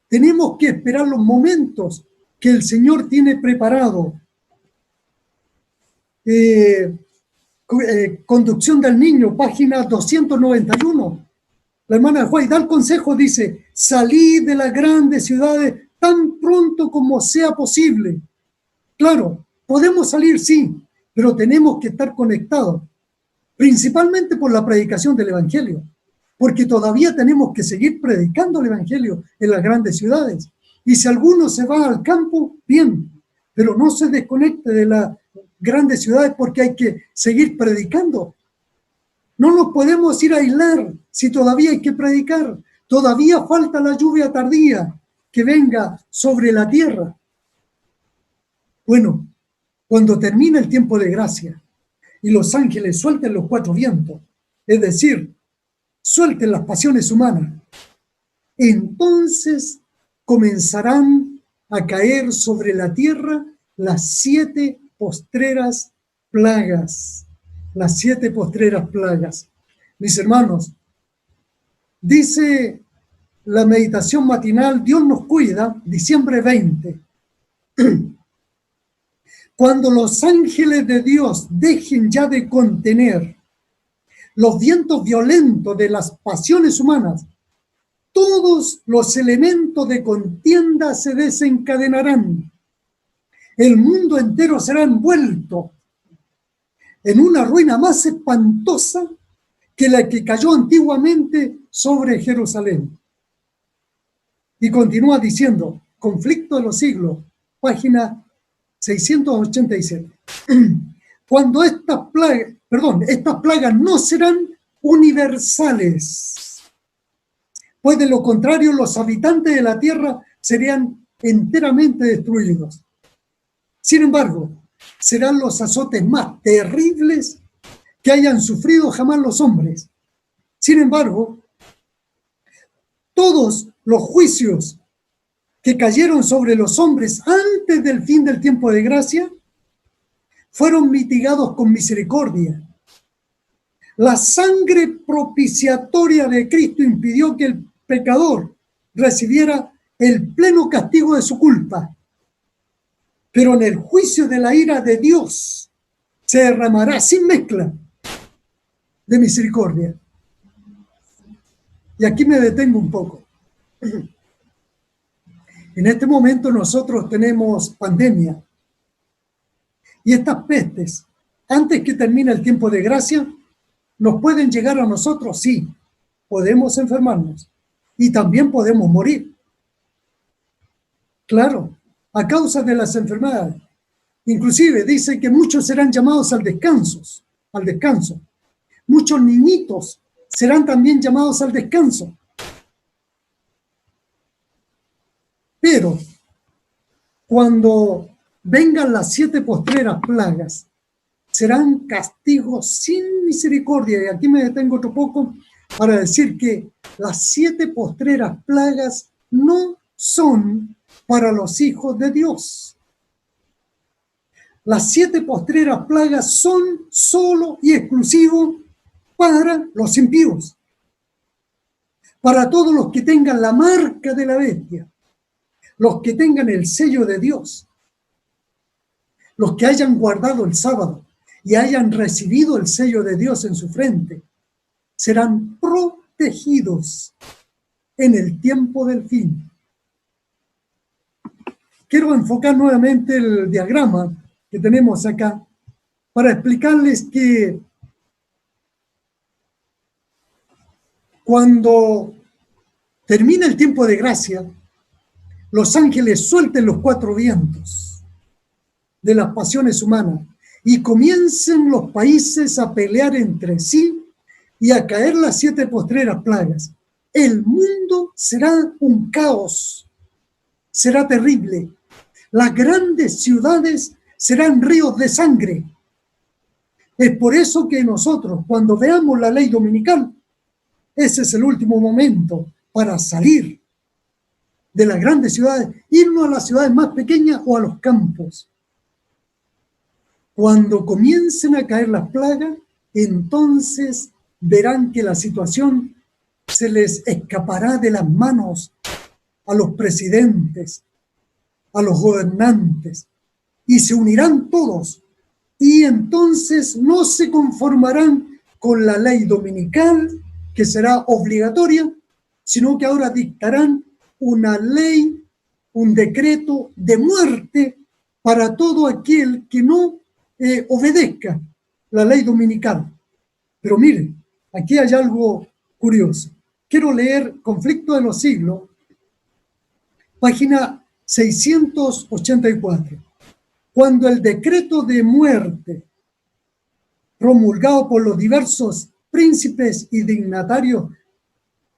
[SPEAKER 1] Tenemos que esperar los momentos que el Señor tiene preparado. Conducción del niño, página 291. La hermana White da el consejo, dice, salid de las grandes ciudades tan pronto como sea posible. Claro, podemos salir, sí, pero tenemos que estar conectados, principalmente por la predicación del Evangelio, porque todavía tenemos que seguir predicando el Evangelio en las grandes ciudades. Y si alguno se va al campo, bien, pero no se desconecte de las grandes ciudades porque hay que seguir predicando. No nos podemos ir a aislar si todavía hay que predicar. Todavía falta la lluvia tardía que venga sobre la tierra. Bueno, cuando termine el tiempo de gracia y los ángeles suelten los cuatro vientos, es decir, suelten las pasiones humanas, entonces comenzarán a caer sobre la tierra las 7 postreras plagas. Las 7 postreras plagas. Mis hermanos, dice la meditación matinal, Dios nos cuida, diciembre 20. Cuando los ángeles de Dios dejen ya de contener los vientos violentos de las pasiones humanas, todos los elementos de contienda se desencadenarán. El mundo entero será envuelto en una ruina más espantosa que la que cayó antiguamente sobre Jerusalén. Y continúa diciendo, conflicto de los siglos, página 687. Cuando estas plagas no serán universales, pues de lo contrario los habitantes de la tierra serían enteramente destruidos. Sin embargo, serán los azotes más terribles que hayan sufrido jamás los hombres. Sin embargo, todos los juicios que cayeron sobre los hombres antes del fin del tiempo de gracia fueron mitigados con misericordia. La sangre propiciatoria de Cristo impidió que el pecador recibiera el pleno castigo de su culpa. Pero en el juicio de la ira de Dios se derramará sin mezcla de misericordia. Y aquí me detengo un poco. En este momento nosotros tenemos pandemia. Y estas pestes, antes que termine el tiempo de gracia, nos pueden llegar a nosotros, sí. Podemos enfermarnos. Y también podemos morir. Claro, a causa de las enfermedades. Inclusive dice que muchos serán llamados al descanso. Muchos niñitos serán también llamados al descanso. Pero cuando vengan las 7 postreras plagas, serán castigos sin misericordia. Y aquí me detengo otro poco para decir que las 7 postreras plagas no son para los hijos de Dios. Las 7 postreras plagas son solo y exclusivo para los impíos, para todos los que tengan la marca de la bestia, los que tengan el sello de Dios, los que hayan guardado el sábado y hayan recibido el sello de Dios en su frente, serán protegidos en el tiempo del fin. Quiero enfocar nuevamente el diagrama que tenemos acá para explicarles que cuando termine el tiempo de gracia, los ángeles suelten los 4 vientos de las pasiones humanas y comiencen los países a pelear entre sí y a caer las 7 postreras plagas. El mundo será un caos, será terrible. Las grandes ciudades serán ríos de sangre. Es por eso que nosotros, cuando veamos la ley dominical, ese es el último momento para salir de las grandes ciudades, irnos a las ciudades más pequeñas o a los campos. Cuando comiencen a caer las plagas, entonces verán que la situación se les escapará de las manos a los presidentes, a los gobernantes, y se unirán todos. Y entonces no se conformarán con la ley dominical, que será obligatoria, sino que ahora dictarán una ley, un decreto de muerte para todo aquel que no obedezca la ley dominical. Pero miren, aquí hay algo curioso. Quiero leer Conflicto de los Siglos, página 684. Cuando el decreto de muerte promulgado por los diversos príncipes y dignatarios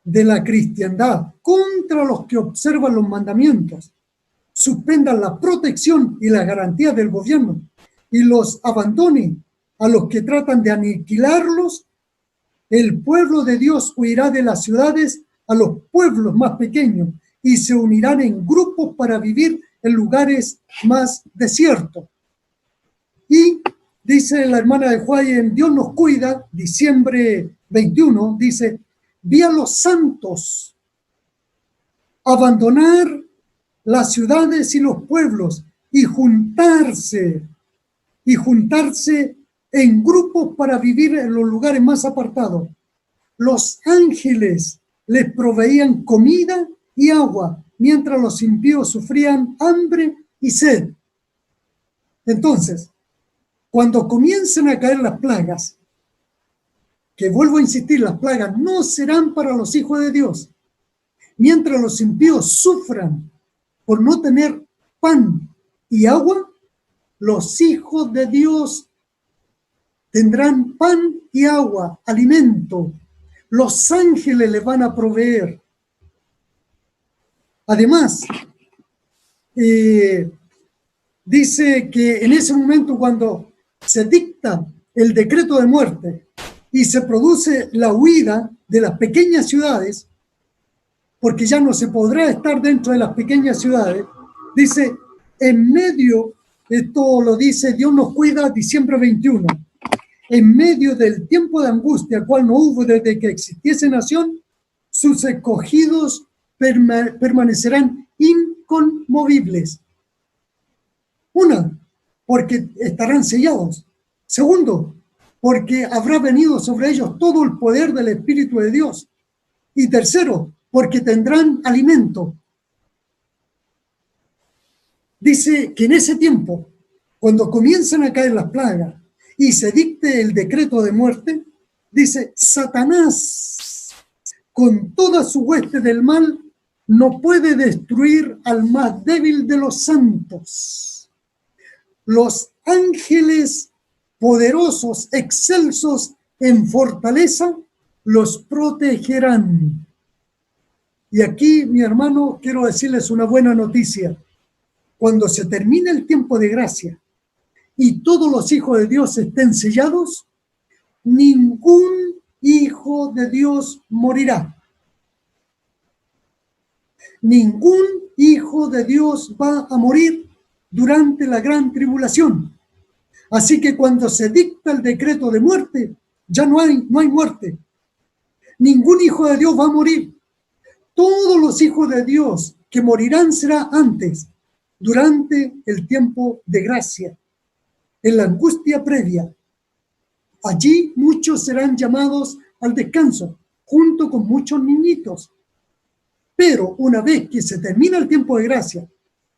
[SPEAKER 1] de la cristiandad contra los que observan los mandamientos, suspendan la protección y la garantía del gobierno y los abandonen a los que tratan de aniquilarlos, el pueblo de Dios huirá de las ciudades a los pueblos más pequeños y se unirán en grupos para vivir en lugares más desiertos. Y dice la hermana de Huayen, Dios nos cuida, diciembre 21, dice, vi a los santos abandonar las ciudades y los pueblos y juntarse en grupos para vivir en los lugares más apartados. Los ángeles les proveían comida y agua, mientras los impíos sufrían hambre y sed. Entonces, cuando comiencen a caer las plagas, que vuelvo a insistir, las plagas no serán para los hijos de Dios. Mientras los impíos sufran por no tener pan y agua, los hijos de Dios tendrán pan y agua, alimento. Los ángeles les van a proveer. Además, dice que en ese momento cuando se dicta el decreto de muerte y se produce la huida de las pequeñas ciudades, porque ya no se podrá estar dentro de las pequeñas ciudades, dice, en medio, esto lo dice Dios nos cuida, diciembre 21, en medio del tiempo de angustia, cual no hubo desde que existiese nación, sus escogidos permanecerán inconmovibles. Una, porque estarán sellados. Segundo, porque habrá venido sobre ellos todo el poder del Espíritu de Dios. Y tercero, porque tendrán alimento. Dice que en ese tiempo, cuando comienzan a caer las plagas y se dicte el decreto de muerte, dice, Satanás, con toda su hueste del mal, no puede destruir al más débil de los santos. Los ángeles poderosos, excelsos en fortaleza, los protegerán. Y aquí, mi hermano, quiero decirles una buena noticia. Cuando se termine el tiempo de gracia y todos los hijos de Dios estén sellados, ningún hijo de Dios morirá. Ningún hijo de Dios va a morir durante la gran tribulación. Así que cuando se dicta el decreto de muerte, ya no hay muerte. Ningún hijo de Dios va a morir. Todos los hijos de Dios que morirán será antes, durante el tiempo de gracia, en la angustia previa. Allí muchos serán llamados al descanso, junto con muchos niñitos. Pero una vez que se termina el tiempo de gracia,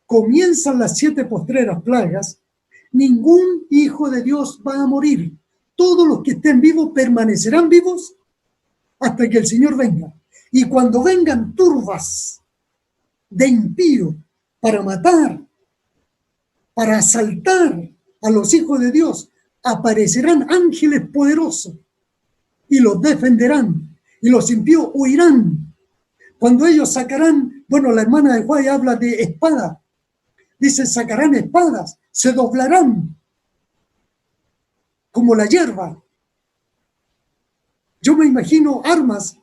[SPEAKER 1] comienzan las 7 postreras plagas, ningún hijo de Dios va a morir. Todos los que estén vivos permanecerán vivos hasta que el Señor venga. Y cuando vengan turbas de impío para matar, para asaltar a los hijos de Dios, aparecerán ángeles poderosos y los defenderán, y los impíos huirán. Cuando ellos sacarán, bueno, la hermana de Juárez habla de espada, dice, sacarán espadas, se doblarán como la hierba. Yo me imagino armas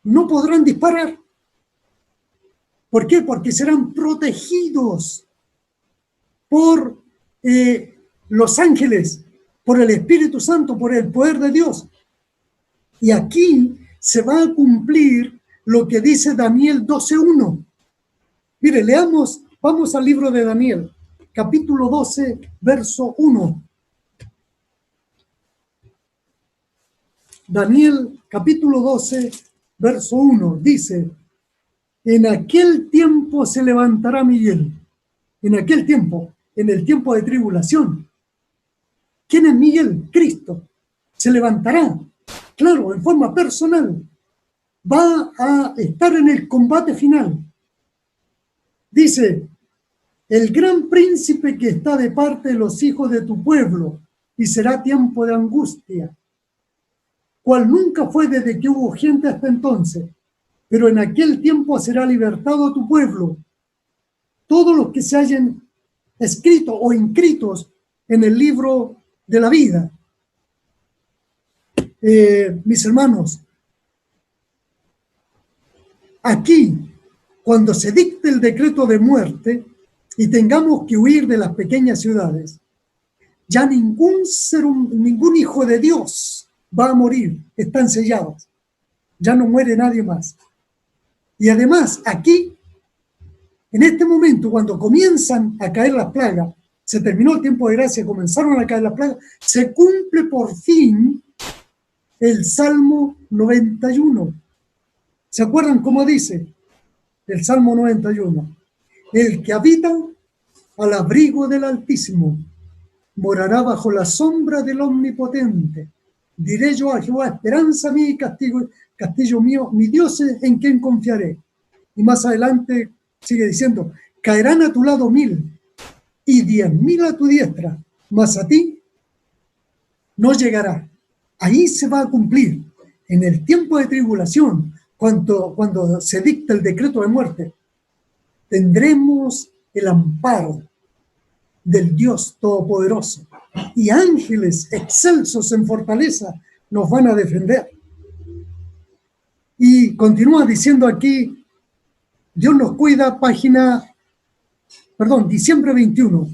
[SPEAKER 1] no podrán disparar. ¿Por qué? Porque serán protegidos por los ángeles, por el Espíritu Santo, por el poder de Dios. Y aquí se va a cumplir lo que dice Daniel 12:1. Mire, leamos, vamos al libro de Daniel, capítulo 12, verso 1. Daniel, capítulo 12, verso 1, dice: en aquel tiempo se levantará Miguel. En aquel tiempo, en el tiempo de tribulación. ¿Quién es Miguel? Cristo. Se levantará, claro, en forma personal. Va a estar en el combate final. Dice: el gran príncipe que está de parte de los hijos de tu pueblo, y será tiempo de angustia, cual nunca fue desde que hubo gente hasta entonces, pero en aquel tiempo será libertado tu pueblo, todos los que se hayan escrito o inscritos en el libro de la vida. Mis hermanos, aquí, cuando se dicte el decreto de muerte y tengamos que huir de las pequeñas ciudades, ya ningún hijo de Dios va a morir, están sellados, ya no muere nadie más. Y además, aquí, en este momento, cuando comienzan a caer las plagas, se terminó el tiempo de gracia, comenzaron a caer las plagas, se cumple por fin el Salmo 91. ¿Se acuerdan cómo dice el Salmo 91? El que habita al abrigo del Altísimo morará bajo la sombra del Omnipotente. Diré yo a Jehová, esperanza mía y castillo mío, mi Dios en quien confiaré. Y más adelante sigue diciendo: caerán a tu lado 1000 y 10.000 a tu diestra, mas a ti no llegará. Ahí se va a cumplir, en el tiempo de tribulación, cuando se dicta el decreto de muerte, tendremos el amparo del Dios Todopoderoso, y ángeles excelsos en fortaleza nos van a defender. Y continúa diciendo aquí, Dios nos cuida, diciembre 21.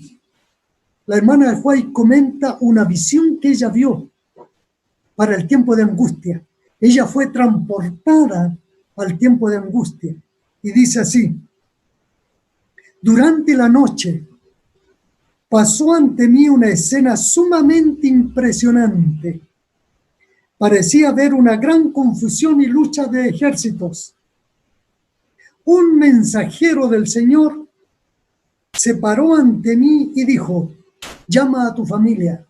[SPEAKER 1] La hermana de Juárez comenta una visión que ella vio para el tiempo de angustia. Ella fue transportada al tiempo de angustia. Y dice así: durante la noche pasó ante mí una escena sumamente impresionante. Parecía haber una gran confusión y lucha de ejércitos. Un mensajero del Señor se paró ante mí y dijo: llama a tu familia.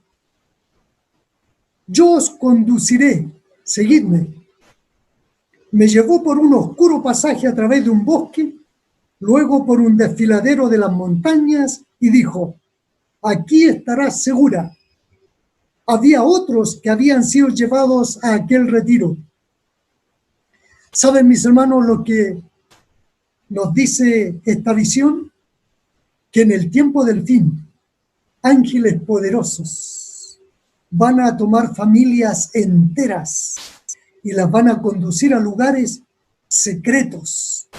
[SPEAKER 1] Yo os conduciré, seguidme. Me llevó por un oscuro pasaje a través de un bosque, luego por un desfiladero de las montañas y dijo: aquí estarás segura. Había otros que habían sido llevados a aquel retiro. ¿Saben, mis hermanos, lo que nos dice esta visión? Que en el tiempo del fin, ángeles poderosos van a tomar familias enteras y las van a conducir a lugares secretos.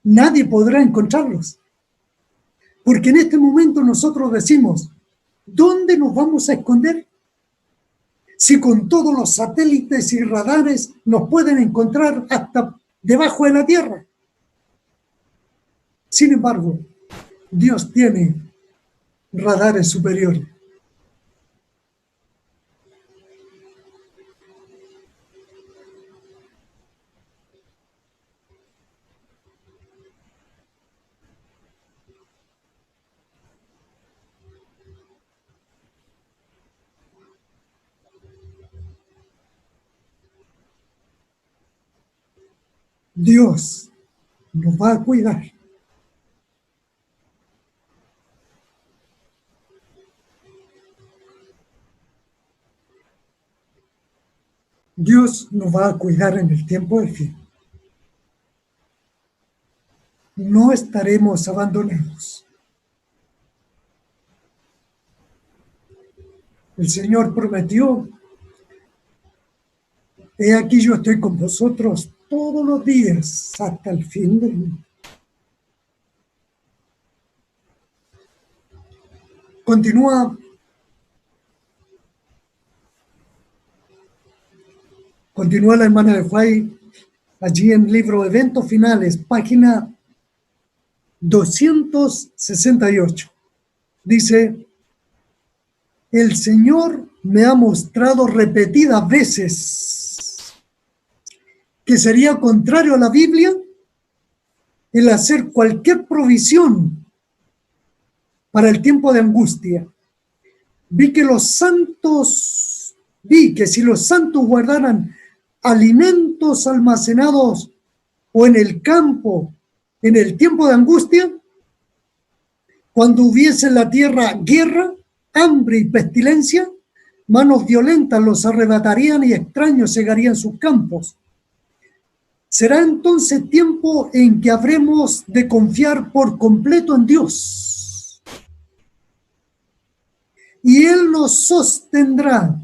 [SPEAKER 1] Nadie podrá encontrarlos. Porque en este momento nosotros decimos: ¿dónde nos vamos a esconder? Si con todos los satélites y radares nos pueden encontrar hasta debajo de la tierra. Sin embargo, Dios tiene radares superiores. Dios nos va a cuidar. Dios nos va a cuidar en el tiempo del fin. No estaremos abandonados. El Señor prometió He aquí yo estoy con vosotros todos los días hasta el fin del mundo. Continúa la hermana de White allí en libro Eventos Finales, página 268. Dice: el Señor me ha mostrado repetidas veces que sería contrario a la Biblia el hacer cualquier provisión para el tiempo de angustia. Vi que si los santos guardaran alimentos almacenados o en el campo en el tiempo de angustia, cuando hubiese en la tierra guerra, hambre y pestilencia, manos violentas los arrebatarían y extraños cegarían sus campos. Será entonces tiempo en que habremos de confiar por completo en Dios. Y Él nos sostendrá.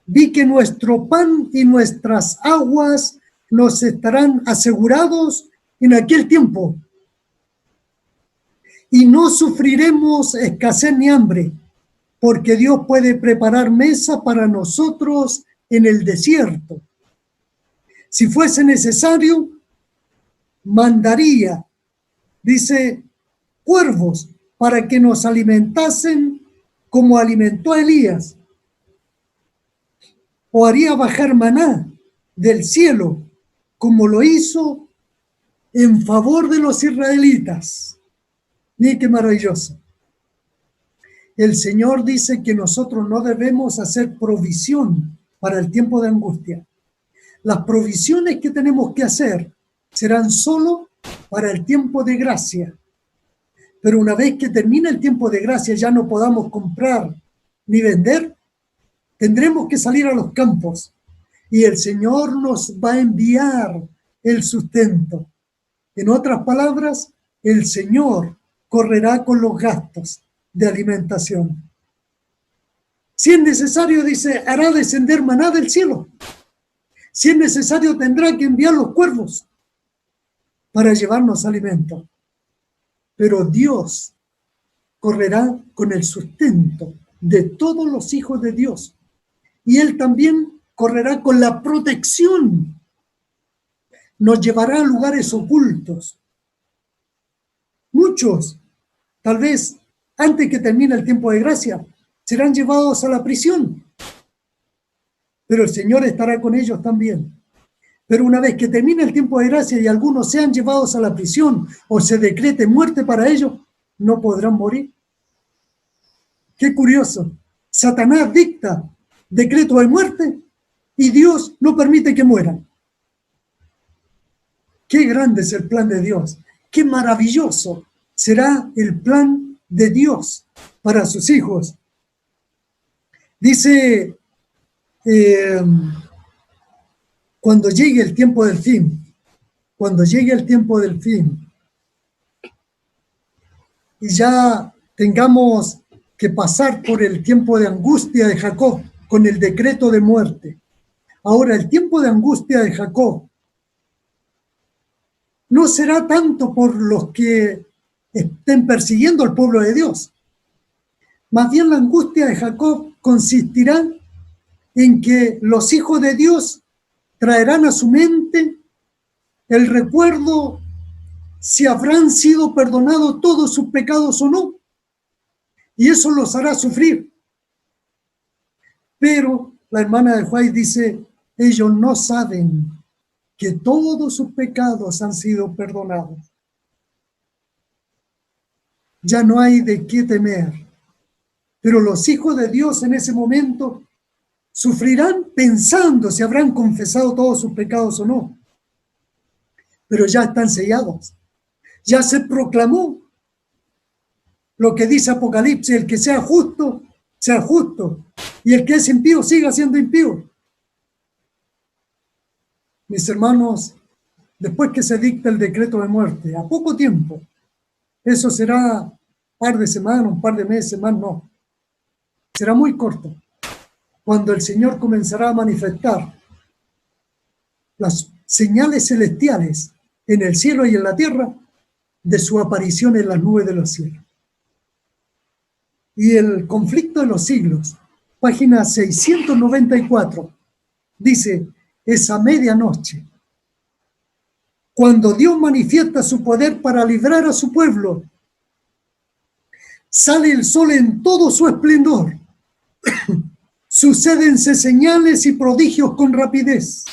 [SPEAKER 1] Vi que nuestro pan y nuestras aguas nos estarán asegurados en aquel tiempo. Y no sufriremos escasez ni hambre, porque Dios puede preparar mesa para nosotros en el desierto. Si fuese necesario, mandaría, dice, cuervos para que nos alimentasen como alimentó a Elías. O haría bajar maná del cielo, como lo hizo en favor de los israelitas. Mire qué maravilloso. El Señor dice que nosotros no debemos hacer provisión para el tiempo de angustia. Las provisiones que tenemos que hacer serán solo para el tiempo de gracia. Pero una vez que termine el tiempo de gracia, ya no podamos comprar ni vender, tendremos que salir a los campos y el Señor nos va a enviar el sustento. En otras palabras, el Señor correrá con los gastos de alimentación. Si es necesario, dice, hará descender maná del cielo. Si es necesario, tendrá que enviar los cuervos para llevarnos alimento. Pero Dios correrá con el sustento de todos los hijos de Dios. Y Él también correrá con la protección. Nos llevará a lugares ocultos. Muchos, tal vez antes que termine el tiempo de gracia, serán llevados a la prisión. Pero el Señor estará con ellos también. Pero una vez que termine el tiempo de gracia y algunos sean llevados a la prisión o se decrete muerte para ellos, no podrán morir. Qué curioso. Satanás dicta decreto de muerte y Dios no permite que mueran. Qué grande es el plan de Dios. Qué maravilloso será el plan de Dios para sus hijos. Dice, cuando llegue el tiempo del fin, y ya tengamos que pasar por el tiempo de angustia de Jacob con el decreto de muerte. Ahora, el tiempo de angustia de Jacob no será tanto por los que estén persiguiendo al pueblo de Dios. Más bien la angustia de Jacob consistirá en que los hijos de Dios traerán a su mente el recuerdo si habrán sido perdonados todos sus pecados o no. Y eso los hará sufrir. Pero la hermana de White dice, ellos no saben que todos sus pecados han sido perdonados. Ya no hay de qué temer. Pero los hijos de Dios en ese momento sufrirán pensando si habrán confesado todos sus pecados o no. Pero ya están sellados. Ya se proclamó lo que dice Apocalipsis, el que sea justo, y el que es impío, siga siendo impío. Mis hermanos, después que se dicta el decreto de muerte, a poco tiempo, eso será un par de semanas, un par de meses más, no. Será muy corto, cuando el Señor comenzará a manifestar las señales celestiales en el cielo y en la tierra de su aparición en las nubes de los cielos. Y el conflicto de los siglos, página 694, dice, esa medianoche, cuando Dios manifiesta su poder para librar a su pueblo, sale el sol en todo su esplendor. Sucédense señales y prodigios con rapidez.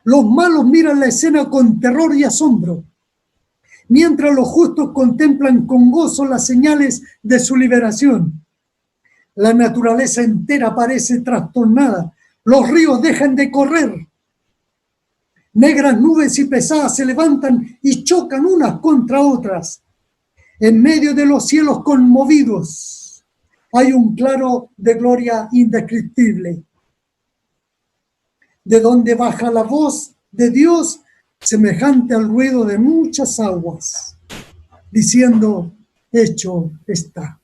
[SPEAKER 1] Los malos miran la escena con terror y asombro, mientras los justos contemplan con gozo las señales de su liberación. La naturaleza entera parece trastornada. Los ríos dejan de correr. Negras nubes y pesadas se levantan y chocan unas contra otras. En medio de los cielos conmovidos hay un claro de gloria indescriptible, de donde baja la voz de Dios semejante al ruido de muchas aguas, diciendo, hecho está.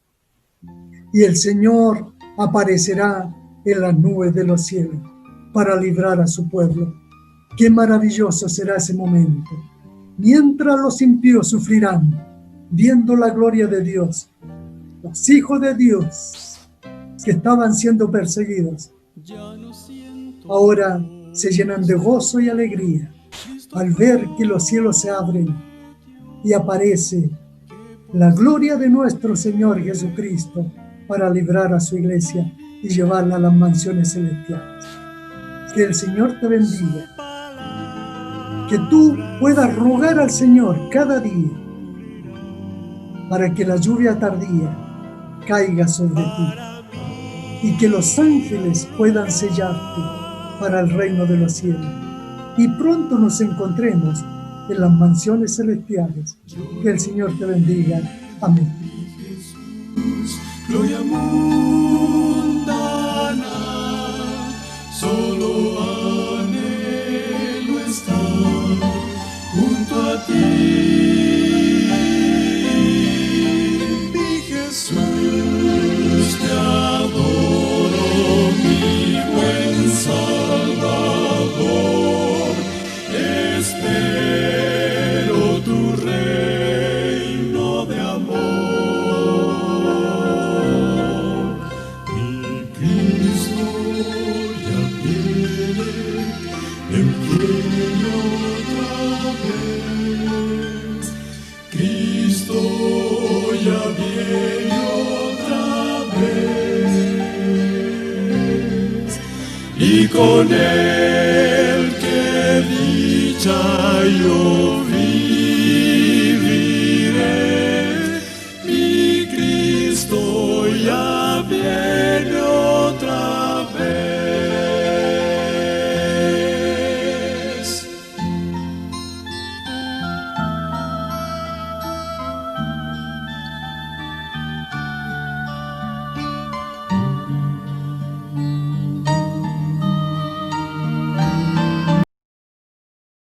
[SPEAKER 1] Y el Señor aparecerá en las nubes de los cielos para librar a su pueblo. Qué maravilloso será ese momento, mientras los impíos sufrirán, viendo la gloria de Dios. Los hijos de Dios que estaban siendo perseguidos, ahora se llenan de gozo y alegría al ver que los cielos se abren y aparece la gloria de nuestro Señor Jesucristo para librar a su iglesia y llevarla a las mansiones celestiales. Que el Señor te bendiga. Que tú puedas rogar al Señor cada día para que la lluvia tardía caiga sobre ti y que los ángeles puedan sellarte para el reino de los cielos. Y pronto nos encontremos en las mansiones celestiales. Que el Señor te bendiga. Amén.
[SPEAKER 2] Gloria mundana, solo anhelo estar junto a ti, mi Jesús, te adoro, mi buen Salvador, espero tu reino de amor. Cristo ya viene otra vez, y con él qué dicha yo